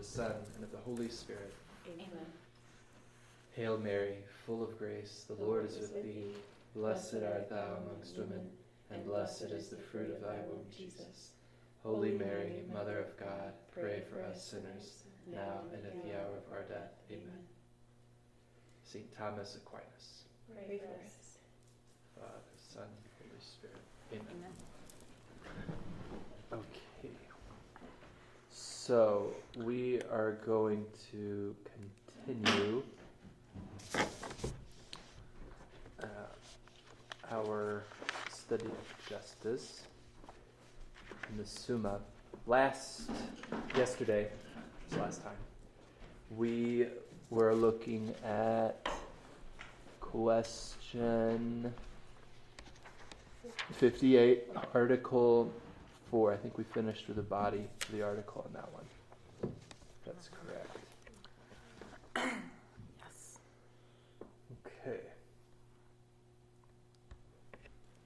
Son, and of the Holy Spirit. Amen. Hail Mary, full of grace, the Lord is with thee. Blessed art thou amongst women, and blessed is the fruit of thy womb, Jesus. Holy Mary, Mother of God, pray for us sinners, now and at the hour of our death. Amen. Saint Thomas Aquinas. Pray for us. Father, Son, Holy Spirit. Amen. Okay. So we are going to continue our study of justice in the Summa. Yesterday, was last time, we were looking at question 58, Article 4. I think we finished with the body of the article on that one. That's correct. Yes. Okay.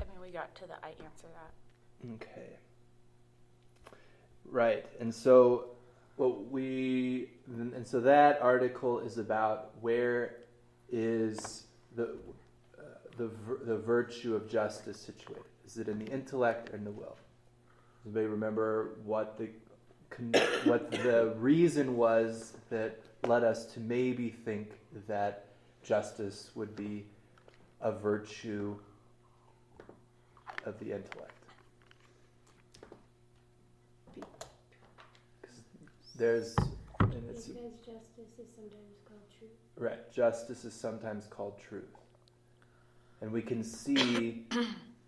I mean, we got to the I answer that. Okay. Right. And so that article is about where is the virtue of justice situated? Is it in the intellect or in the will? Does anybody remember what the reason was that led us to maybe think that justice would be a virtue of the intellect? Because justice is sometimes called truth. Right, justice is sometimes called truth. And we can see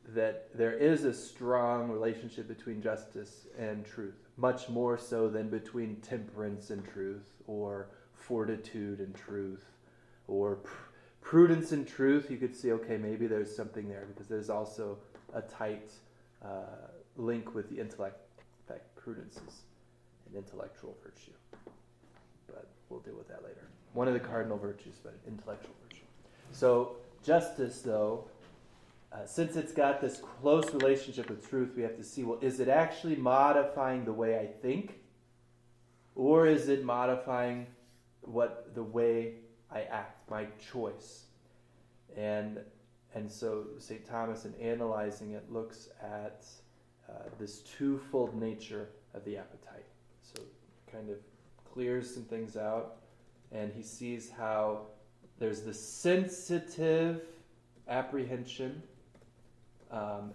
that there is a strong relationship between justice and truth, much more so than between temperance and truth, or fortitude and truth, or prudence and truth. You could see, okay, maybe there's something there, because there's also a tight link with the intellect. In fact, prudence is an intellectual virtue. But we'll deal with that later. One of the cardinal virtues, but an intellectual virtue. So justice, though, since it's got this close relationship with truth, we have to see, well, is it actually modifying the way I think? Or is it modifying the way I act, my choice? And so St. Thomas, in analyzing it, looks at this twofold nature of the appetite. So kind of clears some things out, and he sees how there's the sensitive apprehension,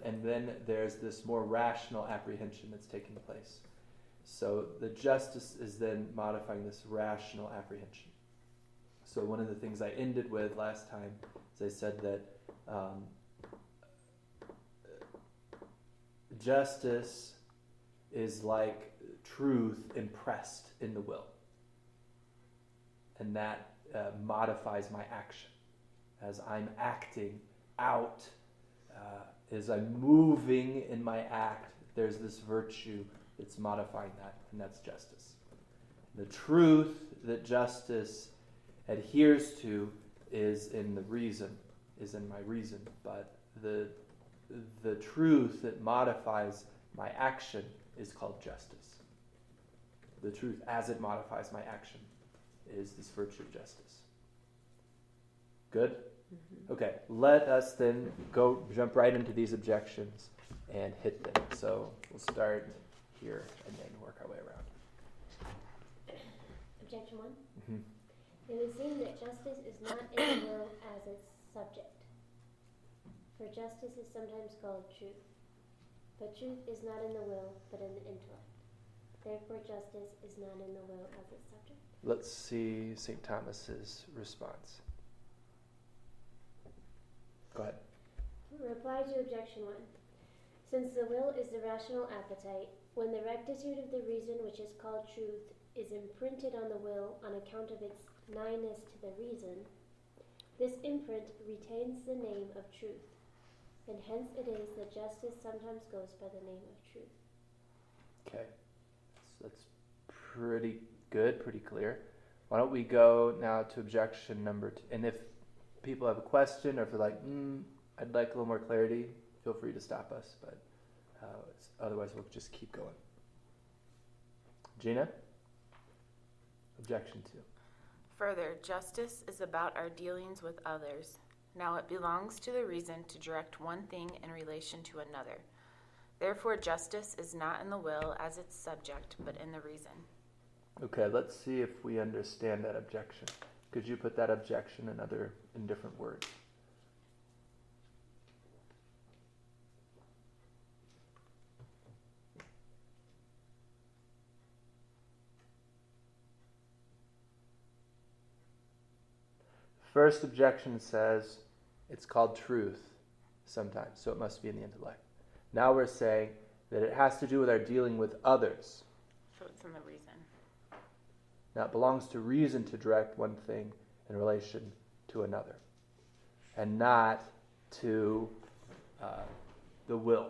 and then there's this more rational apprehension that's taking place. So the justice is then modifying this rational apprehension. So one of the things I ended with last time is I said that justice is like truth impressed in the will. And that modifies my action. As I'm acting out, as I'm moving in my act, there's this virtue that's modifying that, and that's justice. The truth that justice adheres to is in the reason, is in my reason, but the truth that modifies my action is called justice. The truth as it modifies my action is this virtue of justice. Good? Mm-hmm. Okay, let us then jump right into these objections and hit them. So we'll start here and then work our way around. Objection 1. Mm-hmm. It would seem that justice is not in the will as its subject. For justice is sometimes called truth. But truth is not in the will, but in the intellect. Therefore justice is not in the will as its subject. Let's see St. Thomas's response. Go ahead. Reply to objection 1. Since the will is the rational appetite, when the rectitude of the reason which is called truth is imprinted on the will on account of its nighness to the reason, this imprint retains the name of truth, and hence it is that justice sometimes goes by the name of truth. Okay, so that's pretty good, pretty clear. Why don't we go now to objection number 2, and if people have a question, or if they're like, I'd like a little more clarity, feel free to stop us, but otherwise we'll just keep going. Gina? Objection 2. Further, justice is about our dealings with others. Now it belongs to the reason to direct one thing in relation to another. Therefore, justice is not in the will as its subject, but in the reason. Okay, let's see if we understand that objection. Could you put that objection in different words? First objection says it's called truth sometimes, so it must be in the intellect. Now we're saying that it has to do with our dealing with others. So it's in the reason. Now it belongs to reason to direct one thing in relation to another, and not to the will.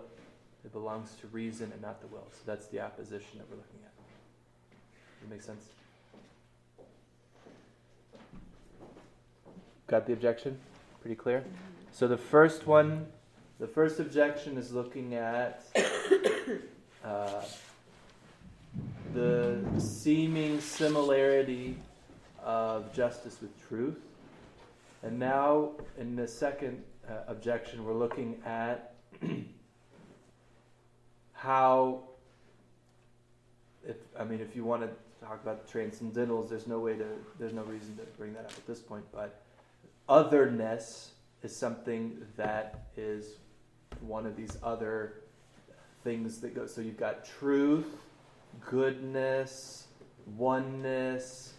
It belongs to reason and not the will. So that's the opposition that we're looking at. Does that make sense? Got the objection? Pretty clear? So the first objection is looking at the seeming similarity of justice with truth. And now, in the second objection, we're looking at how, if you want to talk about transcendentals, there's no reason to bring that up at this point, but otherness is something that is one of these other things that go. So you've got truth, goodness, oneness,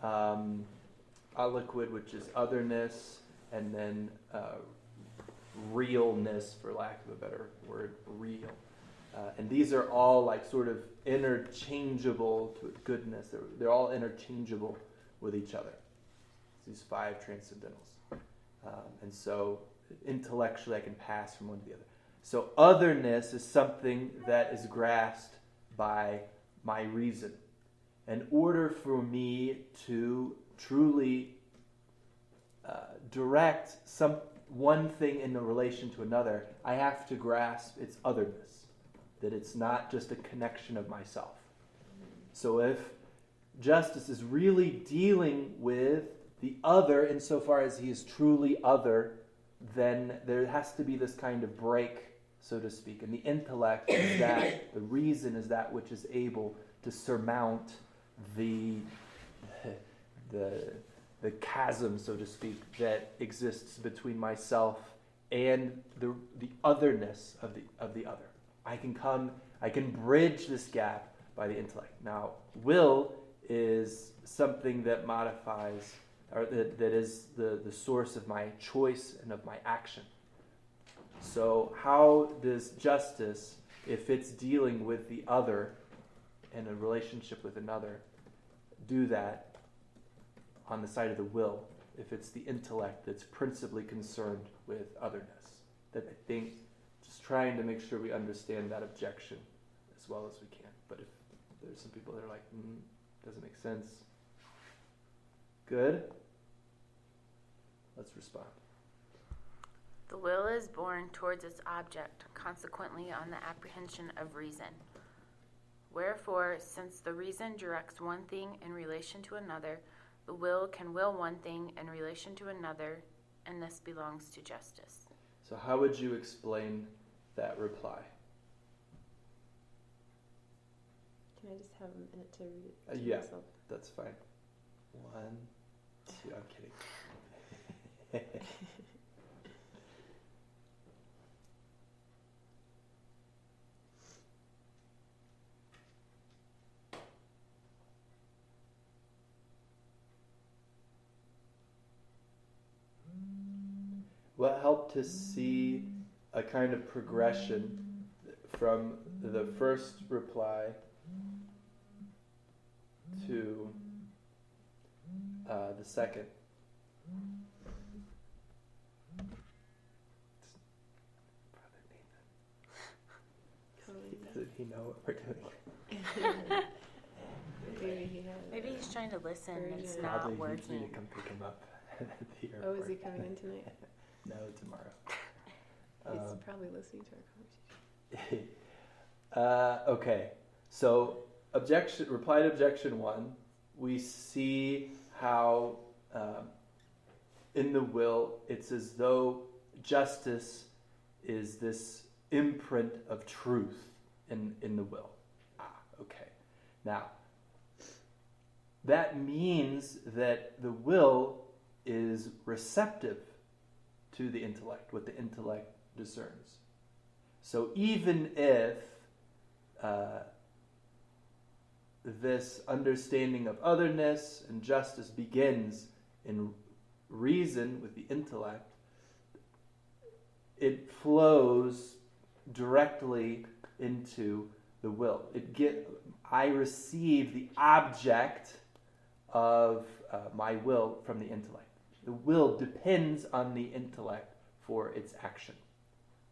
aliquid, which is otherness, and then realness, for lack of a better word, real. And these are all like sort of interchangeable to goodness. They're all interchangeable with each other. These 5 transcendentals. And so intellectually I can pass from one to the other. So otherness is something that is grasped by my reason. In order for me to truly direct one thing in relation to another, I have to grasp its otherness, that it's not just a connection of myself. So if justice is really dealing with the other insofar as he is truly other, then there has to be this kind of break, so to speak. And the intellect is that, the reason is that which is able to surmount the chasm, so to speak, that exists between myself and the otherness of the other. I can bridge this gap by the intellect. Now, will is something that modifies, or that is the source of my choice and of my action. So how does justice, if it's dealing with the other in a relationship with another, do that on the side of the will, if it's the intellect that's principally concerned with otherness? That I think, just trying to make sure we understand that objection as well as we can. But if there's some people that are like, doesn't make sense. Good. Let's respond. The will is borne towards its object, consequently on the apprehension of reason. Wherefore, since the reason directs one thing in relation to another, the will can will one thing in relation to another, and this belongs to justice. So how would you explain that reply? Can I just have a minute to read it to Yeah, myself? that's fine. 1, 2, I'm kidding. What helped to see a kind of progression from the first reply to the second? Brother Nathan. Doesn't he know what we're doing? Maybe he's trying to listen and it's Urgent. not Probably needs me working. to come pick him up at the Oh, airport. is he coming in tonight? No, tomorrow. He's probably listening to our conversation. Okay, so reply to objection 1 we see how in the will it's as though justice is this imprint of truth in the will. Okay. Now, that means that the will is receptive to the intellect, what the intellect discerns. So even if this understanding of otherness and justice begins in reason with the intellect, it flows directly into the will. I receive the object of my will from the intellect. The will depends on the intellect for its action.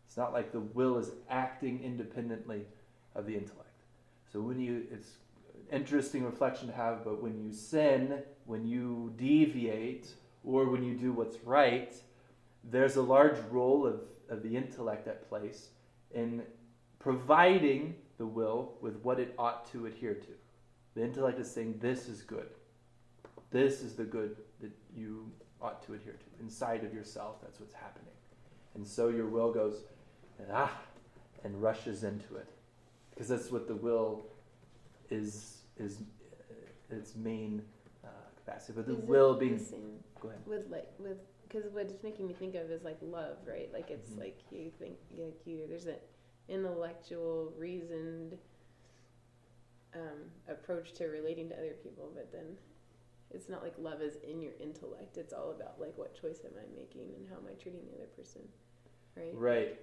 It's not like the will is acting independently of the intellect. So it's an interesting reflection to have, but when you sin, when you deviate, or when you do what's right, there's a large role of the intellect at place in providing the will with what it ought to adhere to. The intellect is saying, this is good. This is the good that you ought to adhere to. Inside of yourself, that's what's happening. And so your will goes, and rushes into it. Because that's what the will is its main capacity. But the will being... Go ahead. Because what it's making me think of is like love, right? Like it's like you think, there's an intellectual, reasoned approach to relating to other people, but then it's not like love is in your intellect. It's all about like what choice am I making and how am I treating the other person, right? Right.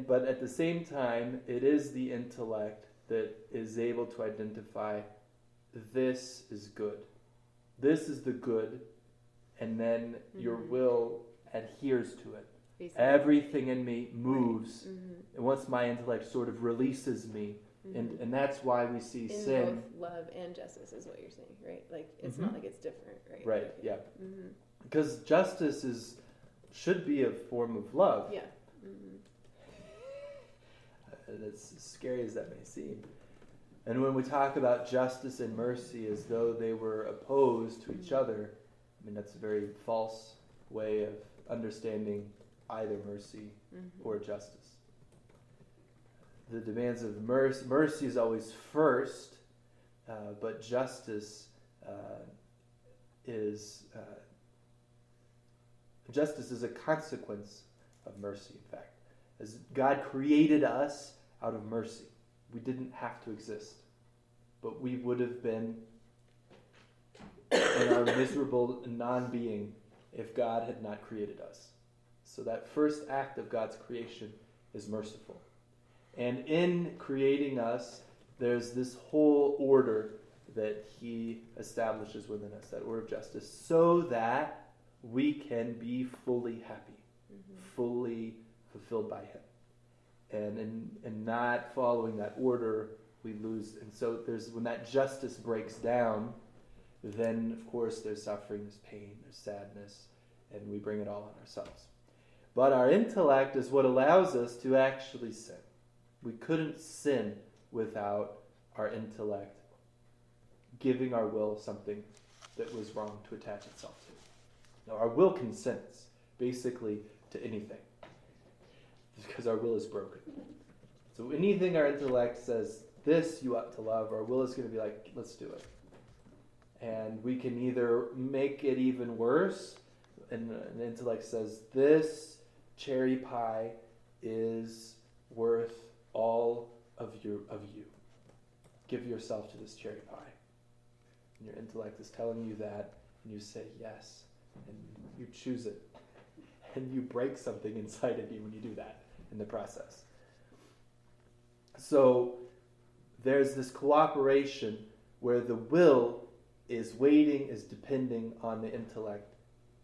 But at the same time, it is the intellect that is able to identify this is good. This is the good, and then your will adheres to it. Basically. Everything in me moves, and once my intellect sort of releases me, and that's why we see in sin. Both love and justice is what you're saying, right? Like it's not like it's different, right? Right. Okay. Yeah. Because justice should be a form of love. Yeah. As scary as that may seem. And when we talk about justice and mercy as though they were opposed to each other, I mean, that's a very false way of understanding either mercy or justice. The demands of mercy is always first, but justice is a consequence of mercy, in fact. As God created us out of mercy. We didn't have to exist, but we would have been in our miserable non-being if God had not created us. So that first act of God's creation is merciful. And in creating us, there's this whole order that He establishes within us, that order of justice, so that we can be fully happy, fully fulfilled by Him. And in not following that order, we lose. And so when that justice breaks down, then of course there's suffering, there's pain, there's sadness, and we bring it all on ourselves. But our intellect is what allows us to actually sin. We couldn't sin without our intellect giving our will something that was wrong to attach itself to. Now, our will consents basically to anything, because our will is broken. So anything our intellect says, this you ought to love, our will is going to be like, let's do it. And we can either make it even worse, and the intellect says, this cherry pie is worth all of you. Give yourself to this cherry pie. And your intellect is telling you that, and you say yes, and you choose it. And you break something inside of you when you do that in the process. So there's this cooperation where the will is waiting, is depending on the intellect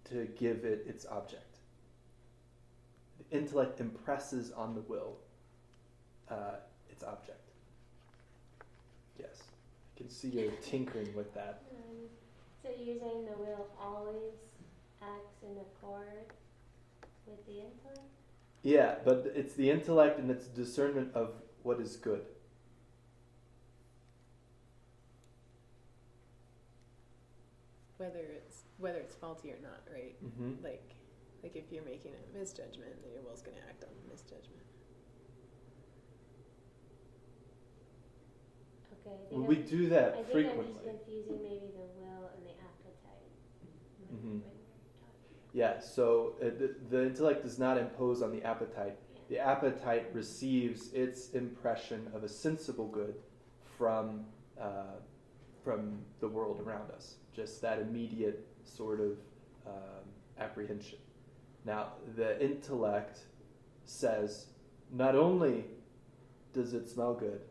to give it its object. The intellect impresses on the will its object. Yes, I can see you tinkering with that. So you're saying the will always acts in accord with the intellect? Yeah, but it's the intellect and its discernment of what is good. whether it's faulty or not, right? Mm-hmm. Like if you're making a misjudgment, then your will's going to act on the misjudgment. Okay. Well, we do that I think frequently. I'm just confusing maybe the will and the appetite. Mhm. When we're talking. Yeah, so the intellect does not impose on the appetite. The appetite receives its impression of a sensible good from the world around us. Just that immediate sort of apprehension. Now, the intellect says, not only does it smell good,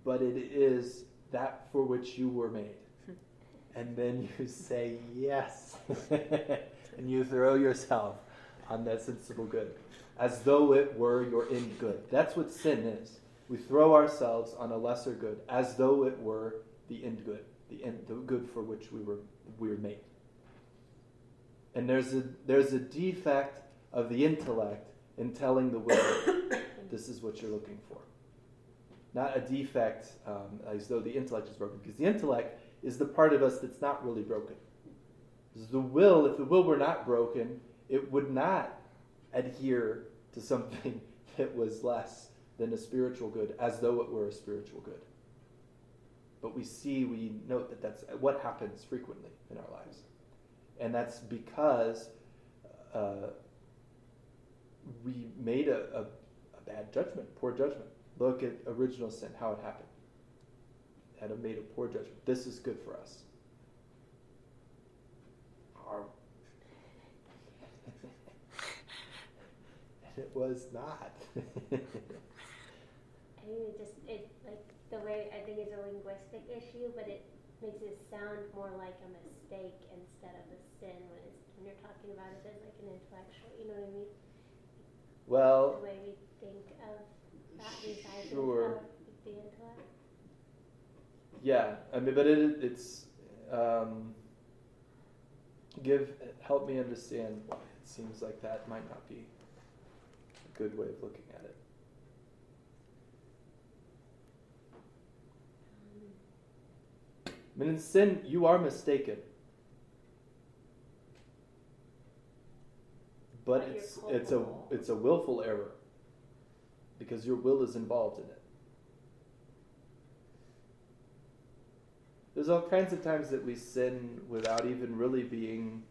but it is that for which you were made. And then you say, yes. And you throw yourself on that sensible good, as though it were your end good. That's what sin is. We throw ourselves on a lesser good, as though it were the end good, the good for which we were made. And there's a defect of the intellect in telling the will, this is what you're looking for. Not a defect as though the intellect is broken, because the intellect is the part of us that's not really broken. The will, if the will were not broken, it would not adhere to something that was less than a spiritual good, as though it were a spiritual good. But we note that that's what happens frequently in our lives. And that's because we made a bad judgment, poor judgment. Look at original sin, how it happened. Adam made a poor judgment. This is good for us. And it was not. I think it like the way, I think it's a linguistic issue, but it makes it sound more like a mistake instead of a sin when you're talking about it as like an intellectual, you know what I mean? Well, The way we think of that resizing sure. of the intellect. Yeah, I mean, but it's help me understand why it seems like that might not be a good way of looking at it. I mean, in sin, you are mistaken, but But you're it's culpable. a willful error because your will is involved in it. There's all kinds of times that we sin without even really being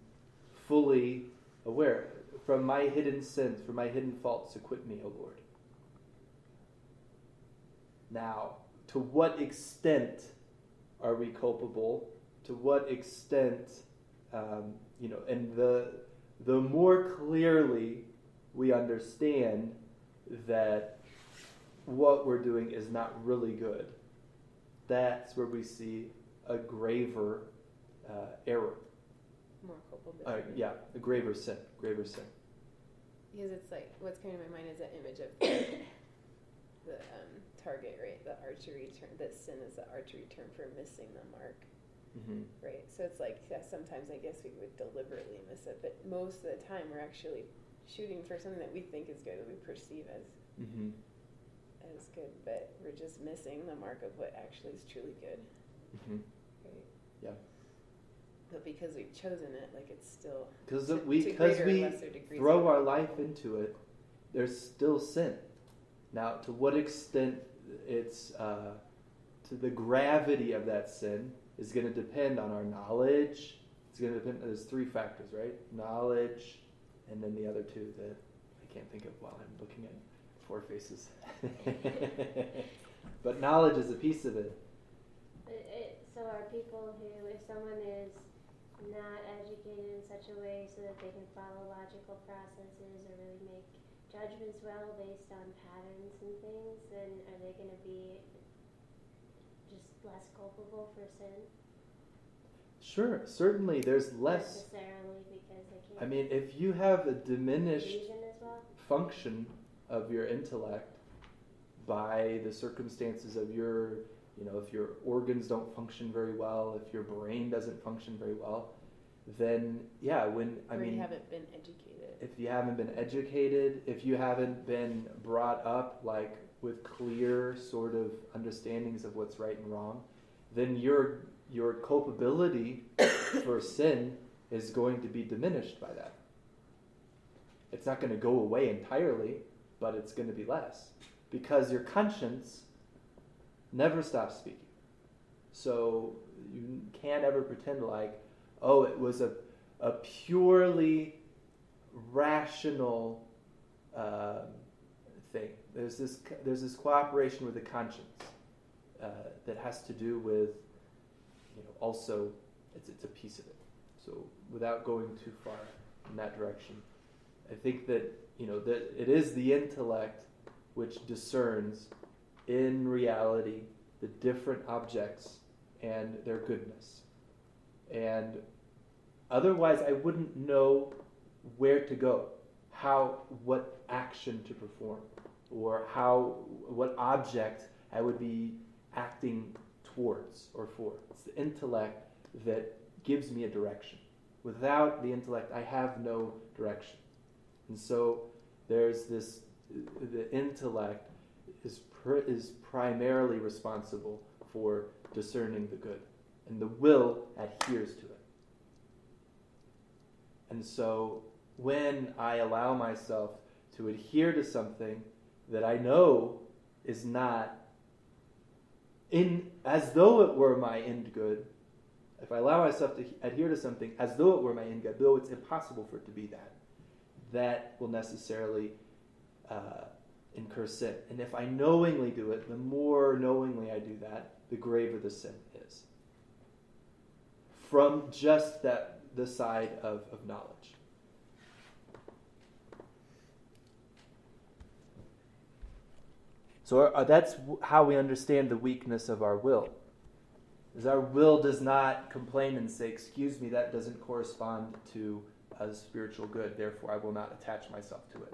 fully aware. From my hidden sins, from my hidden faults, acquit me, O Lord. Now, to what extent are we culpable? To what extent, and the more clearly we understand that what we're doing is not really good, that's where we see a graver error. More culpability. A graver sin. Because it's like, what's coming to my mind is that image of the target, right? The archery term, that sin is the archery term for missing the mark, Mm-hmm. right? So it's like, yeah, sometimes I guess we would deliberately miss it, but most of the time we're actually shooting for something that we think is good, that we perceive as Mm-hmm. as good, but we're just missing the mark of what actually is truly good, Mm-hmm. right? Yeah. But because we've chosen it, like it's still Because to we greater or lesser degrees throw of our it. life into it, there's still sin. Now, to what extent it's to the gravity of that sin is going to depend on our knowledge. It's going to depend. There's three factors, right? Knowledge, and then the other two that I can't think of while I'm looking at four faces. But knowledge is a piece of it. So are people who, if someone is not educated in such a way so that they can follow logical processes or really make judgments well based on patterns and things, then are they going to be just less culpable for sin? Sure, certainly there's less. Necessarily because they can't I mean, if you have a diminished reason as well? function of your intellect by the circumstances of your, if your organs don't function very well, if your brain doesn't function very well, then yeah, Or you haven't been educated. if you haven't been educated, if you haven't been brought up like with clear sort of understandings of what's right and wrong, then your culpability for sin is going to be diminished by that. It's not going to go away entirely, but it's going to be less. Because your conscience never stops speaking. So you can't ever pretend like, oh, it was a purely rational thing. There's this cooperation with the conscience that has to do with, also it's a piece of it. So without going too far in that direction, I think that that it is the intellect which discerns in reality the different objects and their goodness. And otherwise I wouldn't know where to go, what action to perform, or what object I would be acting towards or for. It's the intellect that gives me a direction. Without the intellect, I have no direction. And so there's this, the intellect is primarily responsible for discerning the good, and the will adheres to it. And so when I allow myself to adhere to something that I know is not as though it were my end good, if I allow myself to adhere to something as though it were my end good, though it's impossible for it to be that will necessarily incur sin. And if I knowingly do it, the more knowingly I do that, the graver the sin is. From just the side of knowledge. So that's how we understand the weakness of our will. Is our will does not complain and say, excuse me, that doesn't correspond to a spiritual good, therefore I will not attach myself to it.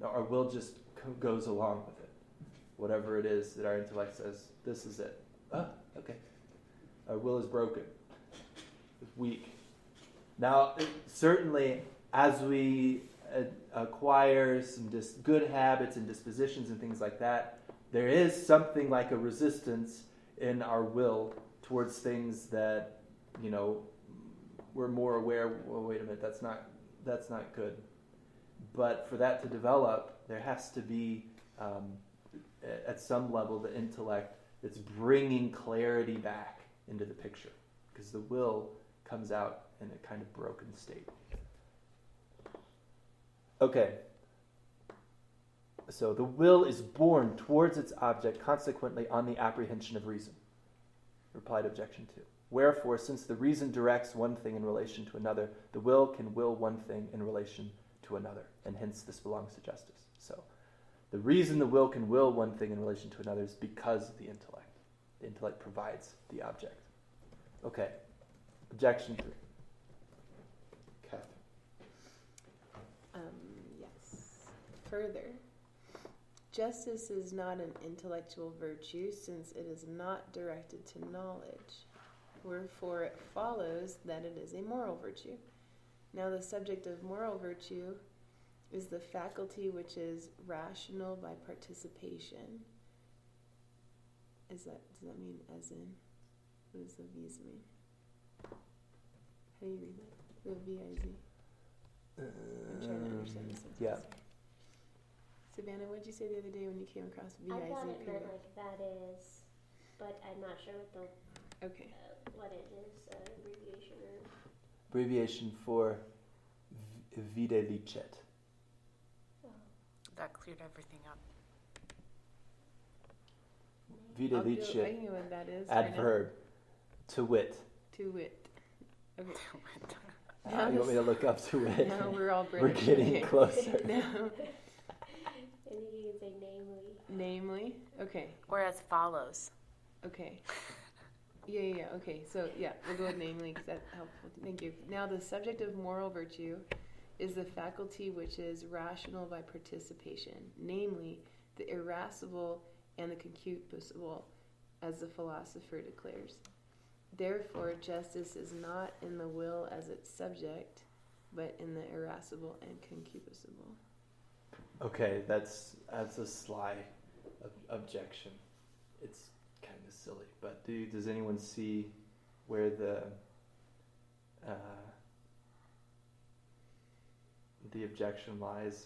No, our will just goes along with it. Whatever it is that our intellect says, this is it. Ah, okay. Our will is broken. It's weak. Now, certainly, as we acquire some good habits and dispositions and things like that, there is something like a resistance in our will towards things that, we're more aware, well, wait a minute, that's not good. But for that to develop, there has to be, at some level, the intellect that's bringing clarity back into the picture. Because the will comes out in a kind of broken state. Okay. So the will is born towards its object, consequently on the apprehension of reason. Reply to objection 2. Wherefore, since the reason directs one thing in relation to another, the will can will one thing in relation to another, and hence this belongs to justice. So, the reason the will can will one thing in relation to another is because of the intellect. The intellect provides the object. Okay. Objection 3. Catherine. Yes. Further, justice is not an intellectual virtue, since it is not directed to knowledge. Wherefore it follows that it is a moral virtue. Now the subject of moral virtue is the faculty which is rational by participation. Does that mean as in? What does the V's mean? How do you read that? The V-I-Z. I'm trying to understand this sentence. Yeah. Savannah, what did you say the other day when you came across V-I-Z? I thought it meant like that is, but I'm not sure what it is, abbreviation or... Abbreviation for vide licet. Oh. That cleared everything up. Vide I licet. know what that is. Adverb. To wit. To wit. Okay. You want me to look up to wit? Now we're all We're British. getting closer. Now, I think you can say namely. namely, okay, Or as follows. okay. Yeah, okay, so yeah, we'll go with namely because that's helpful. Thank you. Now the subject of moral virtue is the faculty which is rational by participation, namely the irascible and the concupiscible, as the philosopher declares. Therefore, justice is not in the will as its subject, but in the irascible and concupiscible. Okay, that's a sly objection. It's kind of silly, but does anyone see where the the objection lies.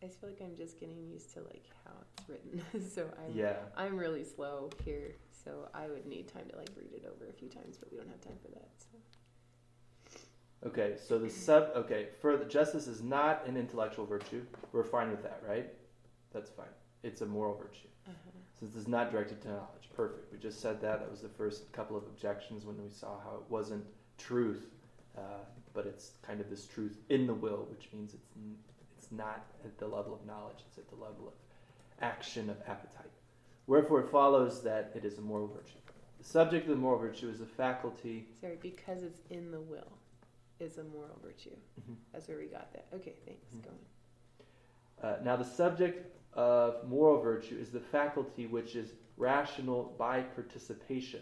I feel like I'm just getting used to like how it's written. So Yeah. I'm really slow here, so I would need time to like read it over a few times, but we don't have time for that. So. Okay, so further, justice is not an intellectual virtue. We're fine with that, right? That's fine. It's a moral virtue. Since it's not directed to knowledge. Perfect. We just said that. That was the first couple of objections when we saw how it wasn't truth, but it's kind of this truth in the will, which means it's not at the level of knowledge. It's at the level of action of appetite. Wherefore it follows that it is a moral virtue. The subject of the moral virtue is a faculty. Sorry, because it's in the will is a moral virtue. Mm-hmm. That's where we got that. Okay, thanks. Mm-hmm. Go on. Now the subject of moral virtue is the faculty which is rational by participation.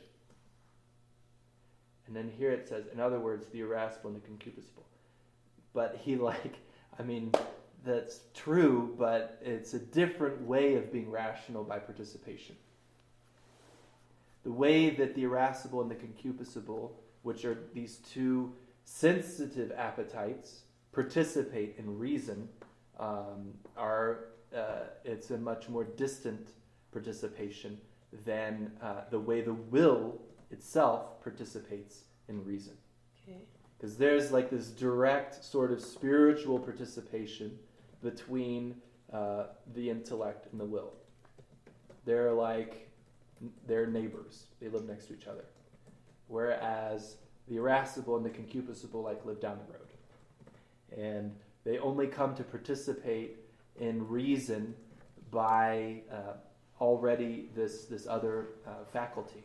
And then here it says, in other words, the irascible and the concupiscible. But that's true, but it's a different way of being rational by participation. The way that the irascible and the concupiscible, which are these two sensitive appetites, participate in reason, it's a much more distant participation than the way the will itself participates in reason. Okay. Because there's like this direct sort of spiritual participation between the intellect and the will. They're neighbors. They live next to each other. Whereas the irascible and the concupiscible live down the road. And they only come to participate in reason by already this other faculty.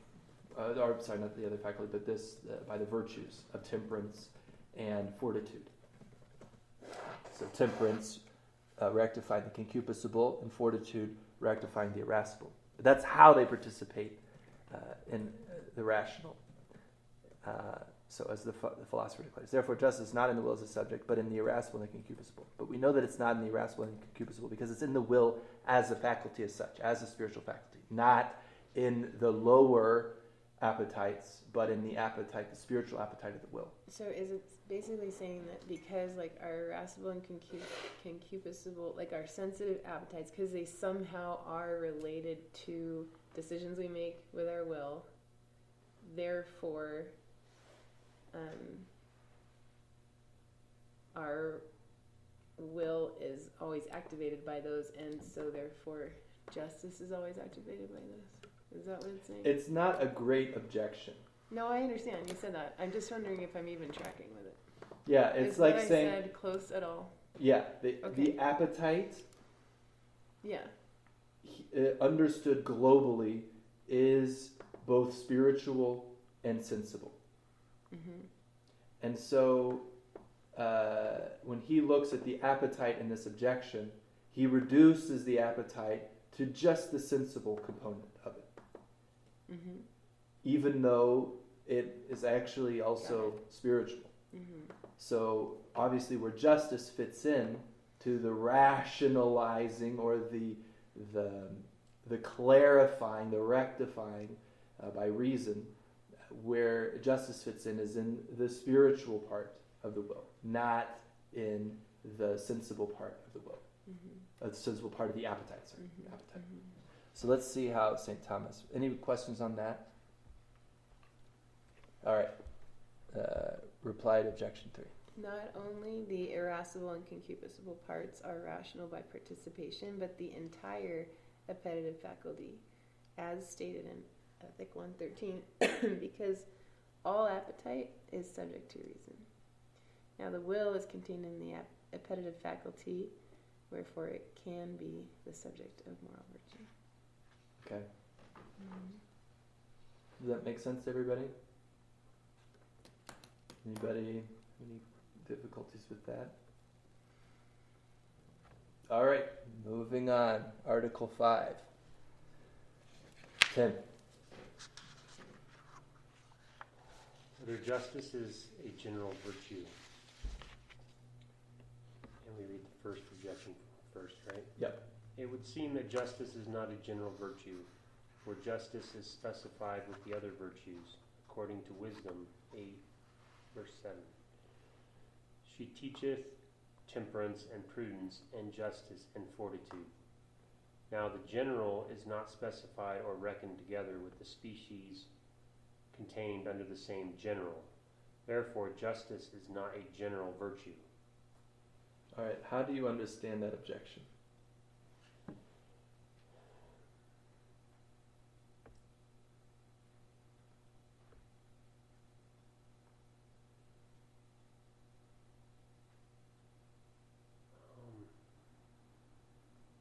Sorry, not the other faculty, but by the virtues of temperance and fortitude. So temperance rectifying the concupiscible, and fortitude rectifying the irascible. But that's how they participate in the rational. So as the philosopher declares, therefore justice is not in the will as a subject, but in the irascible and the concupiscible. But we know that it's not in the irascible and the concupiscible because it's in the will as a faculty as such, as a spiritual faculty, not in the lower appetites, but in the appetite, the spiritual appetite of the will. So is it basically saying that because our irascible and concupiscible, our sensitive appetites, because they somehow are related to decisions we make with our will, therefore our will is always activated by those, and so therefore justice is always activated by those? Is that what it's saying? It's not a great objection. No, I understand. You said that. I'm just wondering if I'm even tracking with it. Yeah, it's is like what saying... I said close at all? Yeah, the appetite, yeah, understood globally, is both spiritual and sensible. Mm-hmm. And so when he looks at the appetite in this objection, he reduces the appetite to just the sensible component of it. Mm-hmm. Even though it is actually also spiritual. Mm-hmm. So obviously where justice fits in to the rationalizing or the clarifying, the rectifying by reason, where justice fits in is in the spiritual part of the will, not in the sensible part of the will. Mm-hmm. The sensible part of the appetite, sorry. Mm-hmm. Appetite. Mm-hmm. So let's see how St. Thomas. Any questions on that? All right. Reply to objection 3. Not only the irascible and concupiscible parts are rational by participation, but the entire appetitive faculty, as stated in Ethic 113, because all appetite is subject to reason. Now the will is contained in the appetitive faculty, wherefore it can be the subject of moral virtue. Okay. Mm-hmm. Does that make sense to everybody? Anybody, any difficulties with that? All right, moving on. Article 5. Tim. Whether justice is a general virtue. And we read the first objection first, right? Yep. It would seem that justice is not a general virtue, for justice is specified with the other virtues, according to Wisdom 8, verse 7. She teacheth temperance and prudence, and justice and fortitude. Now the general is not specified or reckoned together with the species contained under the same general. Therefore, justice is not a general virtue. All right, how do you understand that objection?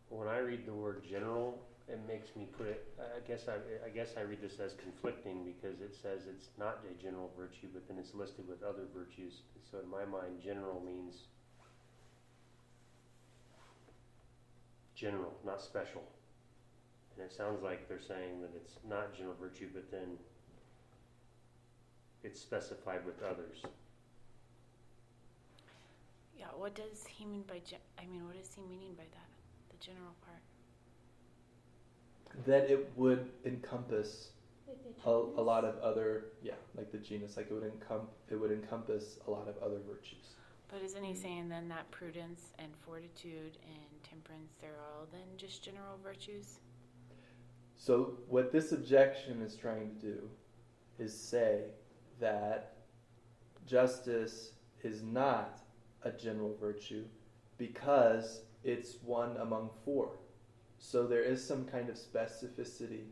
When I read the word general, it makes me put it. I guess I read this as conflicting because it says it's not a general virtue, but then it's listed with other virtues. So in my mind, general means general, not special. And it sounds like they're saying that it's not general virtue, but then it's specified with others. Yeah, what does he mean by what is he meaning by that? The general part. That it would encompass Like the a genus? lot of other, like the genus, like it would encompass a lot of other virtues. But isn't he saying then that prudence and fortitude and temperance, they're all then just general virtues? So what this objection is trying to do is say that justice is not a general virtue because it's one among four. So there is some kind of specificity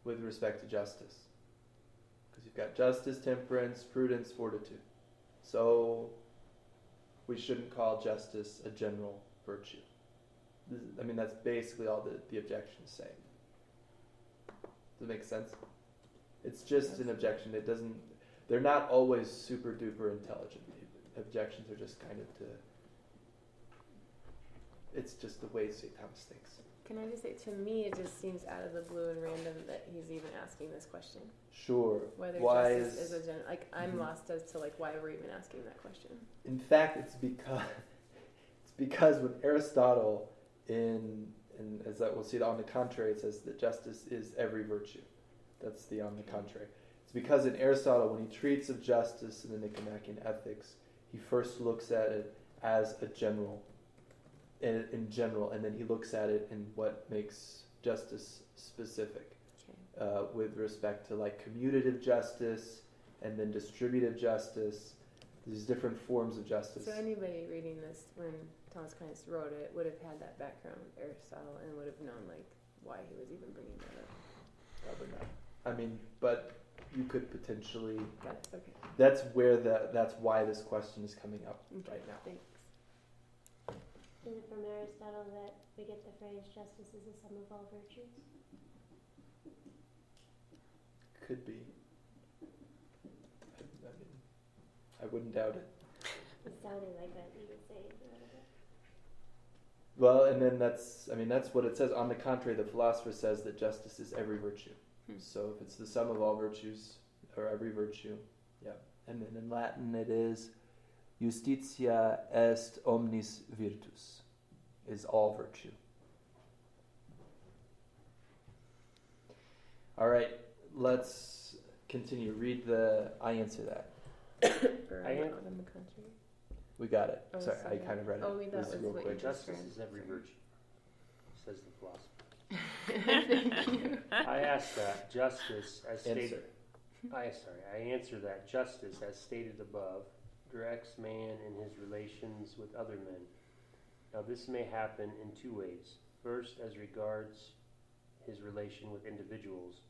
with respect to justice. Because you've got justice, temperance, prudence, fortitude. So we shouldn't call justice a general virtue. That's basically all the objection is saying. Does it make sense? It's just an objection. They're not always super duper intelligent. Objections are just kind of it's just the way St. Thomas thinks. Can I just say, to me, it just seems out of the blue and random that he's even asking this question. Sure. Whether Why justice is a general, I'm Mhm. lost as to why we're even asking that question. In fact, it's because when Aristotle and as that we'll see, on the contrary, it says that justice is every virtue. That's the on the contrary. It's because in Aristotle, when he treats of justice in the Nicomachean Ethics, he first looks at it as a general, in general, and then he looks at it in what makes justice specific, Okay. with respect to like commutative justice and then distributive justice. These different forms of justice. So anybody reading this when Thomas Aquinas wrote it would have had that background with Aristotle and would have known why he was even bringing that up. Probably not. But you could potentially. Got it. Okay. That's why this question is coming up Okay. right now. Thanks. Is it from Aristotle that we get the phrase justice is the sum of all virtues? Could be. I wouldn't doubt it. It sounded like that you would say it a little bit. Well, and then that's what it says. On the contrary, the philosopher says that justice is every virtue. So if it's the sum of all virtues, or every virtue, yeah. And then in Latin it is justitia est omnis virtus, is all virtue. All right, let's continue. I answer that. Or I am- out in the country. We got it. Oh, sorry, I sorry. kind of read it. Oh, that was real what quick. you Justice read. is every Sorry. virtue, says the philosopher. Thank you. I ask that justice, as stated. Answer. I answer that justice, as stated above, directs man in his relations with other men. Now, this may happen in two ways. First, as regards his relation with individuals.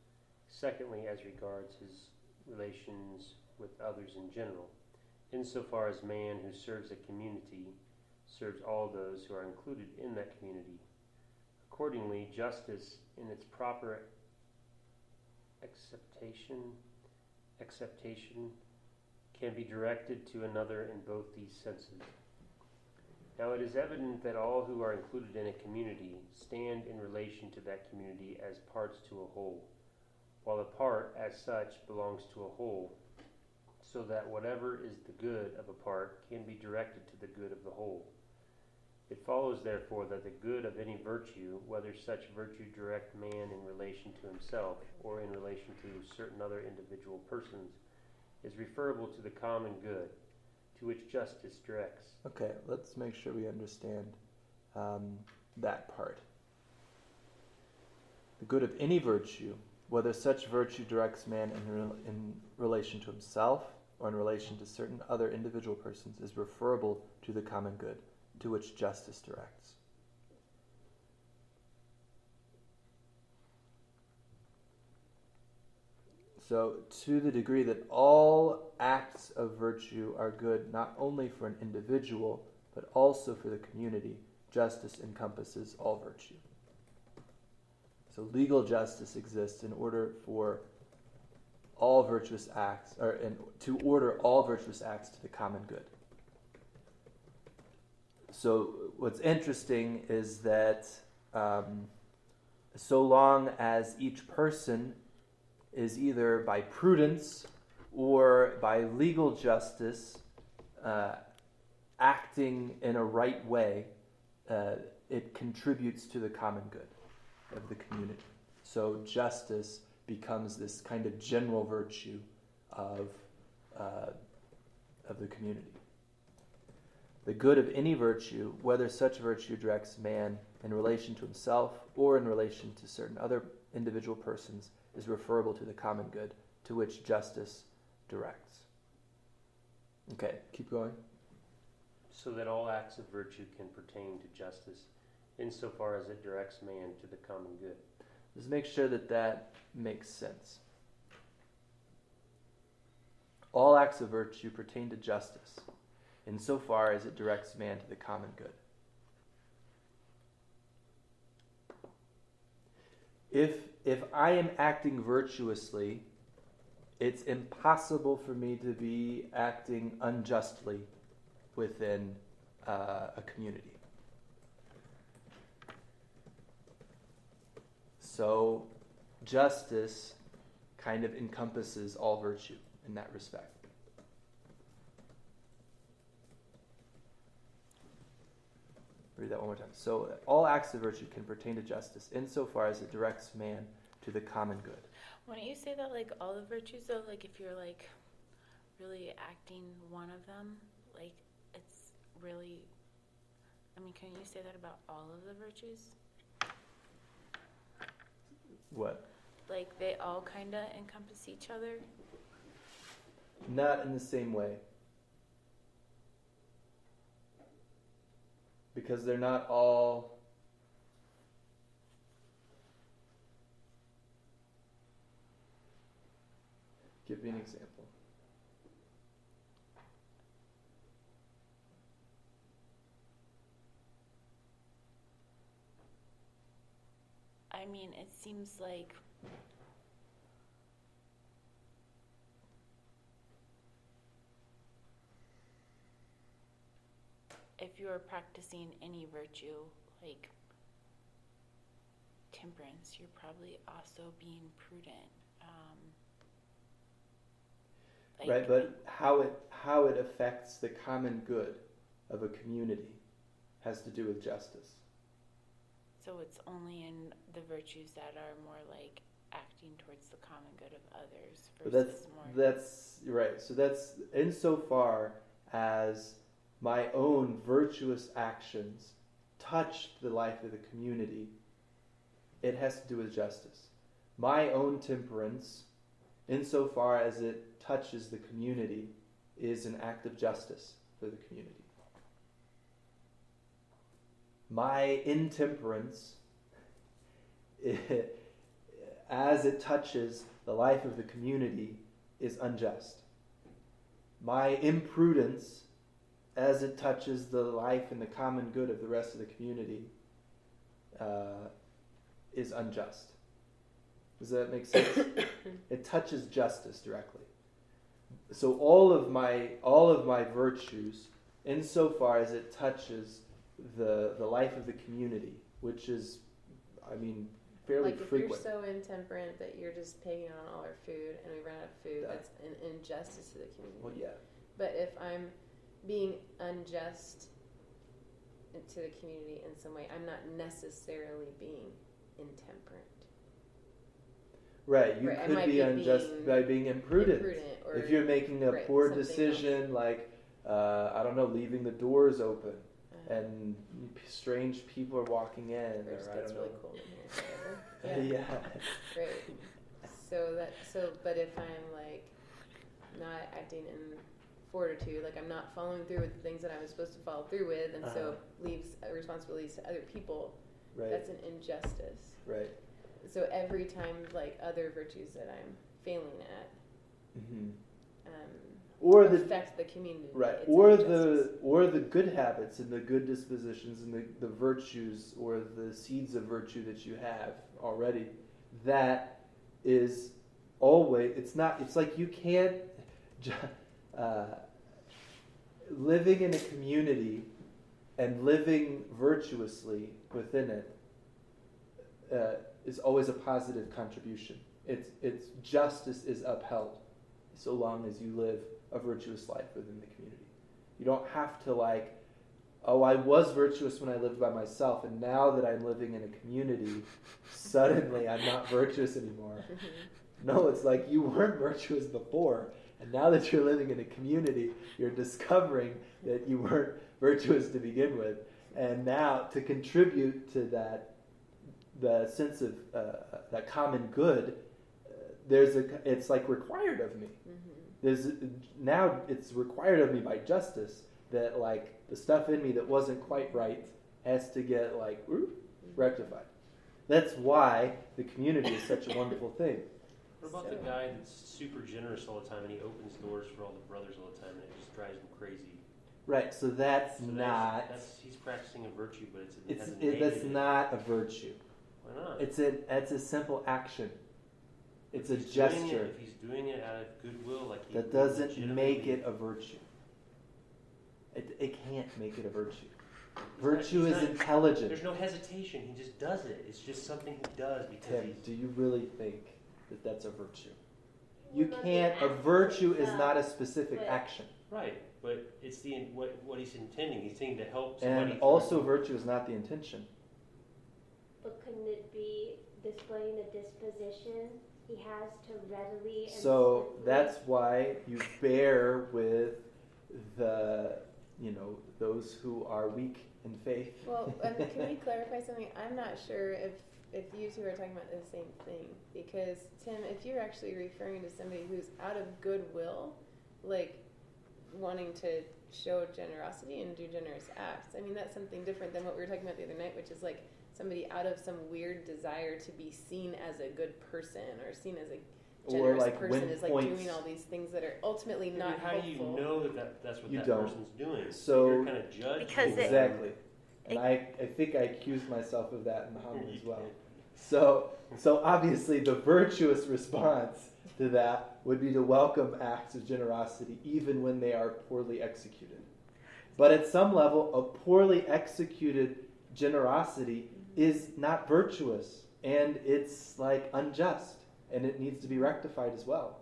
Secondly, as regards his relations with others in general, insofar as man who serves a community serves all those who are included in that community. Accordingly, justice in its proper acceptation can be directed to another in both these senses. Now it is evident that all who are included in a community stand in relation to that community as parts to a whole, while a part as such belongs to a whole, so that whatever is the good of a part can be directed to the good of the whole. It follows, therefore, that the good of any virtue, whether such virtue direct man in relation to himself or in relation to certain other individual persons, is referable to the common good, to which justice directs. Okay, let's make sure we understand that part. The good of any virtue, whether such virtue directs man in relation to himself or in relation to certain other individual persons, is referable to the common good, to which justice directs. So, to the degree that all acts of virtue are good not only for an individual, but also for the community, justice encompasses all virtue. So legal justice exists in order for all virtuous acts, or to order all virtuous acts to the common good. So what's interesting is that so long as each person is either by prudence or by legal justice acting in a right way, it contributes to the common good of the community. So justice becomes this kind of general virtue of the community. The good of any virtue, whether such virtue directs man in relation to himself or in relation to certain other individual persons, is referable to the common good, to which justice directs. Okay, keep going. So that all acts of virtue can pertain to justice, insofar as it directs man to the common good. Just make sure that makes sense. All acts of virtue pertain to justice, insofar as it directs man to the common good. If I am acting virtuously, it's impossible for me to be acting unjustly within a community. So justice kind of encompasses all virtue in that respect. Read that one more time. So all acts of virtue can pertain to justice insofar as it directs man to the common good. Why don't you say that like all the virtues though, like if you're like really acting one of them, like it's really, I mean, can you say that about all of the virtues? What? Like they all kind of encompass each other? Not in the same way. Because they're not all give me an example. I mean, it seems like if you're practicing any virtue, like temperance, you're probably also being prudent. Right, but how it affects the common good of a community has to do with justice. So it's only in the virtues that are more like acting towards the common good of others versus That's right. So that's insofar as my own virtuous actions touch the life of the community, it has to do with justice. My own temperance, insofar as it touches the community, is an act of justice for the community. My intemperance, as it touches the life of the community, is unjust. My imprudence, as it touches the life and the common good of the rest of the community, is unjust. Does that make sense? It touches justice directly. So all of my virtues, insofar as it touches the life of the community, which is, I mean, fairly like if frequent. you're so intemperate that you're just paying on all our food and we run out of food, that's an injustice to the community. Well, yeah. But if I'm being unjust to the community in some way, I'm not necessarily being intemperate. Right, you Right, I could might be be unjust being by being imprudent. Or If you're making a right, poor something decision, like I don't know, leaving the doors open and strange people are walking in, It or just I gets don't know. really cold in here. Yeah. Yeah. Great. But if I'm like not acting in fortitude, like I'm not following through with the things that I was supposed to follow through with, and so leaves responsibilities to other people, Right. that's an injustice. Right. So every time, like other virtues that I'm failing at, Mm-hmm. Or affect the community. right, It's or an injustice. the good habits and the good dispositions and the virtues or the seeds of virtue that you have already. That is always. It's like you can't. Living in a community and living virtuously within it is always a positive contribution. It's justice is upheld so long as you live a virtuous life within the community. You don't have to like, oh, I was virtuous when I lived by myself, and now that I'm living in a community, suddenly I'm not virtuous anymore. No, it's like you weren't virtuous before, and now that you're living in a community, you're discovering that you weren't virtuous to begin with. And now to contribute to that, the sense of that common good, it's like required of me. Now it's required of me by justice that like the stuff in me that wasn't quite right has to get like rectified. That's why the community is such a wonderful thing. What about the guy that's super generous all the time and he opens doors for all the brothers all the time and it just drives him crazy? Right, so that's not. He's practicing a virtue, but That's not a virtue. Why not? It's a simple action. It's a If he's gesture. if he's doing it out of goodwill, like That doesn't make it a virtue. It can't make it a virtue. Virtue is intelligent. There's no hesitation. He just does it. It's just something he does because Tim, he's. do you really think that that's a virtue? Well, You not can't. the A act virtue is itself, not a specific but- action. Right, but it's what he's intending. He's intending to help somebody. And also, virtue is not the intention. But couldn't it be displaying the disposition he has to readily and So swiftly- that's why you bear with those who are weak in faith. Well, can we clarify something? I'm not sure if you two are talking about the same thing. Because, Tim, if you're actually referring to somebody who's out of goodwill, like wanting to show generosity and do generous acts, I mean, that's something different than what we were talking about the other night, which is like somebody out of some weird desire to be seen as a good person or seen as a generous like person win is like points. doing all these things that are ultimately I mean, not how helpful. do you know that's what You that don't. person's doing? So- you're kind of judging. Because it- Exactly. And I think I accused myself of that in the homily as well. So obviously the virtuous response to that would be to welcome acts of generosity even when they are poorly executed. But at some level, a poorly executed generosity is not virtuous and it's like unjust and it needs to be rectified as well.